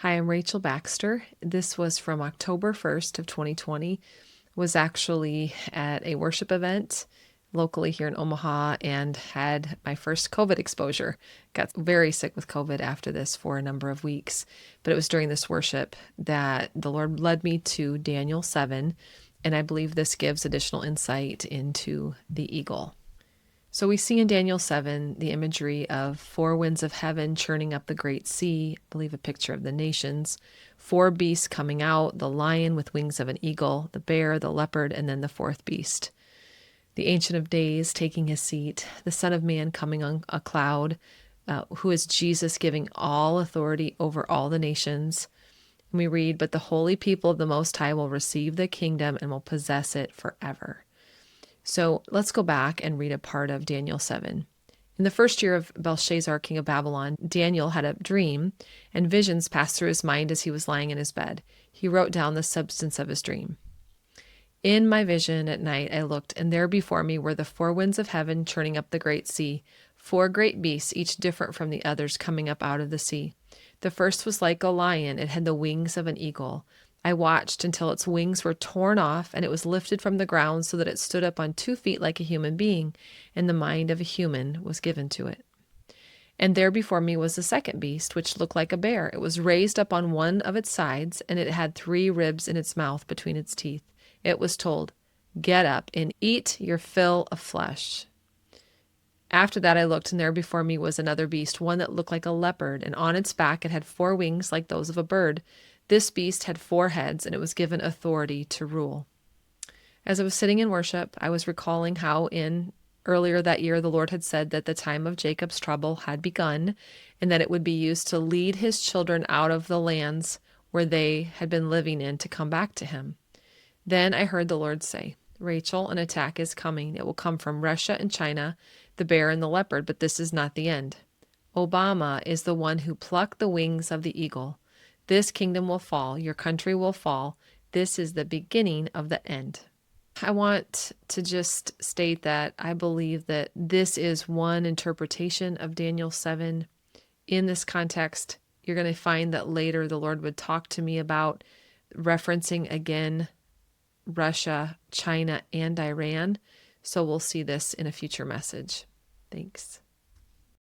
Hi, I'm Rachel Baxter. This was from October 1st of 2020. Was actually at a worship event locally here in Omaha and had my first COVID exposure. Got very sick with COVID after this for a number of weeks. But it was during this worship that the Lord led me to Daniel 7, and I believe this gives additional insight into the eagle. So we see in Daniel 7 the imagery of four winds of heaven churning up the great sea, I believe a picture of the nations, four beasts coming out, the lion with wings of an eagle, the bear, the leopard, and then the fourth beast. The Ancient of Days taking his seat, the Son of Man coming on a cloud, who is Jesus giving all authority over all the nations. And we read, "But the holy people of the Most High will receive the kingdom and will possess it forever." So let's go back and read a part of Daniel 7. In the first year of Belshazzar, king of Babylon, Daniel had a dream, and visions passed through his mind as he was lying in his bed. He wrote down the substance of his dream. "In my vision at night I looked, and there before me were the four winds of heaven churning up the great sea, four great beasts, each different from the others, coming up out of the sea. The first was like a lion. It had the wings of an eagle. I watched until its wings were torn off, and it was lifted from the ground so that it stood up on 2 feet like a human being, and the mind of a human was given to it. And there before me was the second beast, which looked like a bear. It was raised up on one of its sides, and it had 3 ribs in its mouth between its teeth. It was told, 'Get up and eat your fill of flesh.' After that I looked, and there before me was another beast, one that looked like a leopard, and on its back it had 4 wings like those of a bird. This beast had 4 heads, and it was given authority to rule." As I was sitting in worship, I was recalling how earlier that year the Lord had said that the time of Jacob's trouble had begun, and that it would be used to lead his children out of the lands where they had been living in to come back to him. Then I heard the Lord say, "Rachel, an attack is coming. It will come from Russia and China, the bear and the leopard, but this is not the end. Obama is the one who plucked the wings of the eagle. This kingdom will fall. Your country will fall. This is the beginning of the end." I want to just state that I believe that this is one interpretation of Daniel 7. In this context, you're going to find that later the Lord would talk to me about referencing again Russia, China, and Iran. So we'll see this in a future message. Thanks.